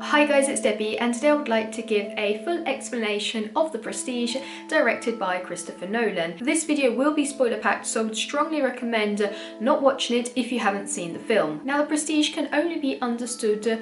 Hi guys, it's Debbie, and today I would like to give a full explanation of The Prestige, directed by Christopher Nolan. This video will be spoiler packed, so I would strongly recommend not watching it if you haven't seen the film. Now, The Prestige can only be understood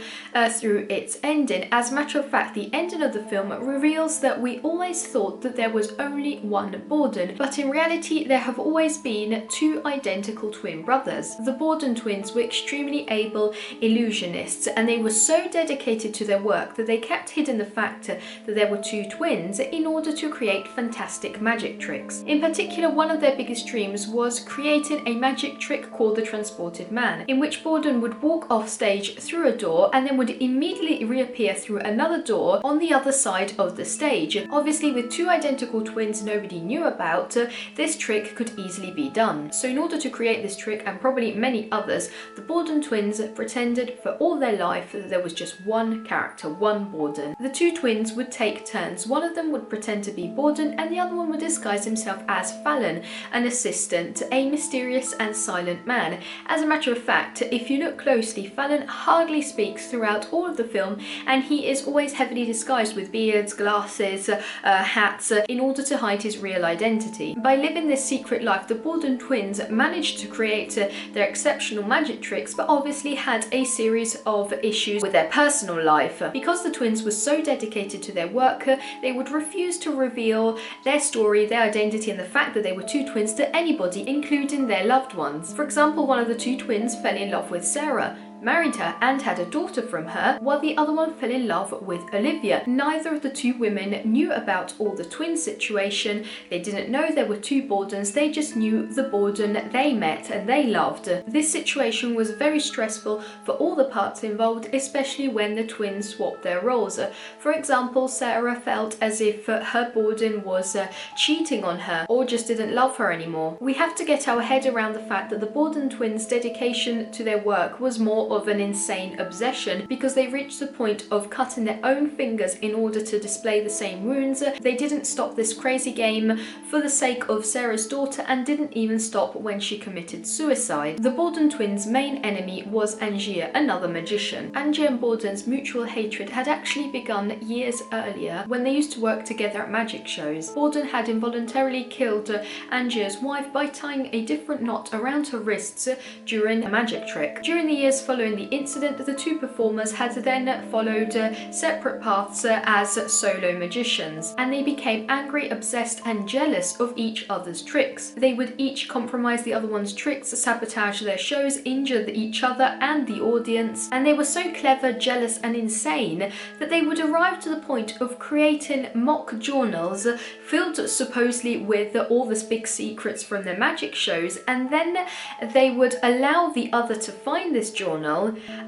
through its ending. As a matter of fact, the ending of the film reveals that we always thought that there was only one Borden, but in reality there have always been two identical twin brothers. The Borden twins were extremely able illusionists, and they were so dedicated to their work that they kept hidden the fact that there were two twins in order to create fantastic magic tricks. In particular, one of their biggest dreams was creating a magic trick called the Transported Man, in which Borden would walk off stage through a door and then would immediately reappear through another door on the other side of the stage. Obviously, with two identical twins nobody knew about, this trick could easily be done. So in order to create this trick, and probably many others, the Borden twins pretended for all their life that there was just one character, one Borden. The two twins would take turns. One of them would pretend to be Borden and the other one would disguise himself as Fallon, an assistant, a mysterious and silent man. As a matter of fact, if you look closely, Fallon hardly speaks throughout all of the film, and he is always heavily disguised with beards, glasses, hats, in order to hide his real identity. By living this secret life, the Borden twins managed to create their exceptional magic tricks, but obviously had a series of issues with their personal life. Because the twins were so dedicated to their work, they would refuse to reveal their story, their identity, and the fact that they were two twins to anybody, including their loved ones. For example, one of the two twins fell in love with Sarah, married her and had a daughter from her, while the other one fell in love with Olivia. Neither of the two women knew about all the twin situation. They didn't know there were two Bordens, they just knew the Borden they met and they loved. This situation was very stressful for all the parts involved, especially when the twins swapped their roles. For example, Sarah felt as if her Borden was cheating on her or just didn't love her anymore. We have to get our head around the fact that the Borden twins' dedication to their work was more of an insane obsession, because they reached the point of cutting their own fingers in order to display the same wounds. They didn't stop this crazy game for the sake of Sarah's daughter, and didn't even stop when she committed suicide. The Borden twins' main enemy was Angier, another magician. Angier and Borden's mutual hatred had actually begun years earlier when they used to work together at magic shows. Borden had involuntarily killed Angier's wife by tying a different knot around her wrists during a magic trick. During the years following the incident, the two performers had then followed separate paths as solo magicians, and they became angry, obsessed, and jealous of each other's tricks. They would each compromise the other one's tricks, sabotage their shows, injure each other and the audience, and they were so clever, jealous, and insane that they would arrive to the point of creating mock journals filled supposedly with all the big secrets from their magic shows, and then they would allow the other to find this journal,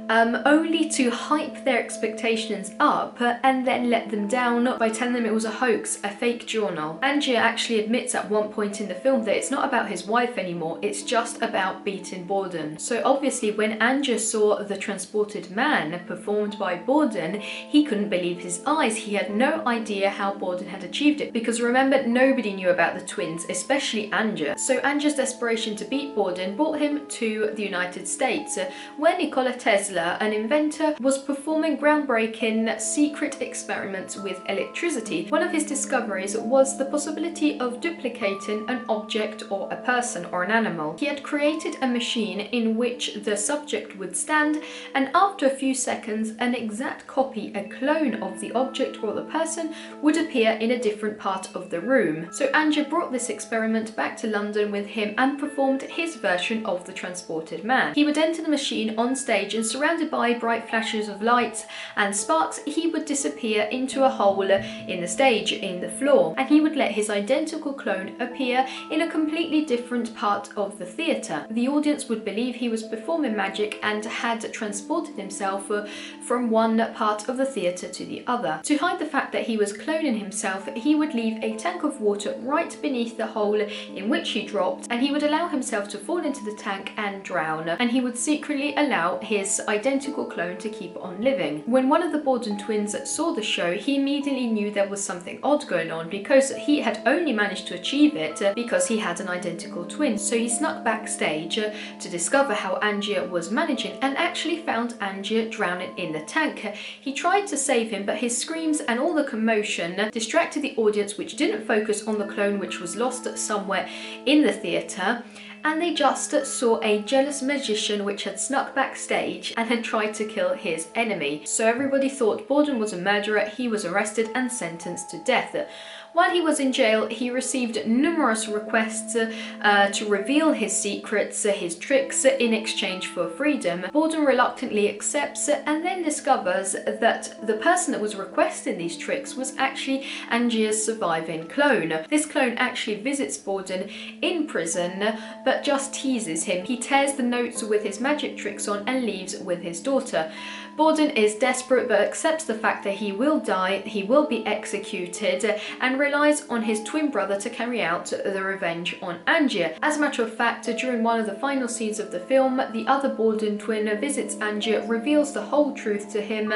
only to hype their expectations up and then let them down by telling them it was a hoax, a fake journal. Angier actually admits at one point in the film that it's not about his wife anymore, it's just about beating Borden. So obviously when Angier saw the Transported Man performed by Borden, he couldn't believe his eyes. He had no idea how Borden had achieved it, because remember, nobody knew about the twins, especially Angier. So Angier's desperation to beat Borden brought him to the United States, where Nikola Tesla, an inventor, was performing groundbreaking secret experiments with electricity. One of his discoveries was the possibility of duplicating an object or a person or an animal. He had created a machine in which the subject would stand, and after a few seconds an exact copy, a clone of the object or the person, would appear in a different part of the room. So Angier brought this experiment back to London with him and performed his version of the Transported Man. He would enter the machine on stage, and surrounded by bright flashes of light and sparks, he would disappear into a hole in the stage, in the floor, and he would let his identical clone appear in a completely different part of the theatre. The audience would believe he was performing magic and had transported himself from one part of the theatre to the other. To hide the fact that he was cloning himself, he would leave a tank of water right beneath the hole in which he dropped, and he would allow himself to fall into the tank and drown, and he would secretly allow allow his identical clone to keep on living. When one of the Borden twins saw the show, he immediately knew there was something odd going on, because he had only managed to achieve it because he had an identical twin. So he snuck backstage to discover how Angie was managing, and actually found Angie drowning in the tank. He tried to save him, but his screams and all the commotion distracted the audience, which didn't focus on the clone, which was lost somewhere in the theatre, and they just saw a jealous magician which had snuck backstage and had tried to kill his enemy. So everybody thought Borden was a murderer. He was arrested and sentenced to death. While he was in jail, he received numerous requests to reveal his secrets, his tricks, in exchange for freedom. Borden reluctantly accepts and then discovers that the person that was requesting these tricks was actually Angie's surviving clone. This clone actually visits Borden in prison, but just teases him. He tears the notes with his magic tricks on and leaves with his daughter. Borden is desperate, but accepts the fact that he will die, he will be executed, and relies on his twin brother to carry out the revenge on Angie. As a matter of fact, during one of the final scenes of the film, the other Borden twin visits Angie, reveals the whole truth to him,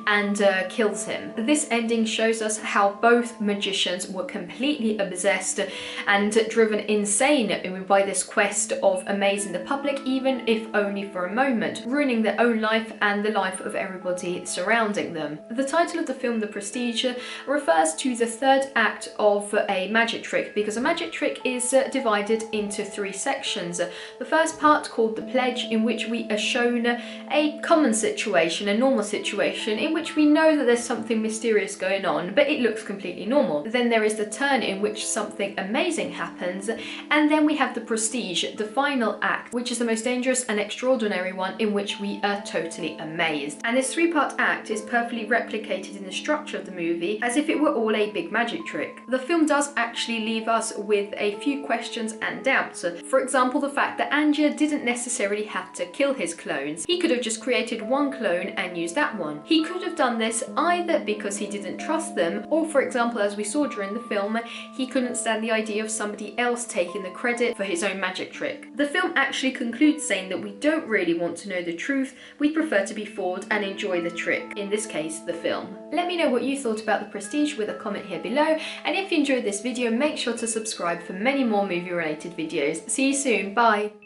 and kills him. This ending shows us how both magicians were completely obsessed and driven insane by this quest of amazing the public, even if only for a moment, ruining their own life and the life of everybody surrounding them. The title of the film, The Prestige, refers to the third act of a magic trick, because a magic trick is divided into three sections. The first part, called The Pledge, in which we are shown a common situation, a normal situation, in which we know that there's something mysterious going on, but it looks completely normal. Then there is the turn in which something amazing happens, and then we have The Prestige, the final act, which is the most dangerous and extraordinary one, in which we are totally amazed. And this three-part act is perfectly replicated in the structure of the movie, as if it were all a big magic trick. The film does actually leave us with a few questions and doubts. For example, the fact that Angie didn't necessarily have to kill his clones. He could have just created one clone and used that one. He could have done this either because he didn't trust them, or, for example, as we saw during the film, he couldn't stand the idea of somebody else taking the credit for his own magic trick. The film actually concludes saying that we don't really want to know the truth, we prefer to be fooled and enjoy the trick, in this case the film. Let me know what you thought about The Prestige with a comment here below, and if you enjoyed this video, make sure to subscribe for many more movie related videos. See you soon, bye!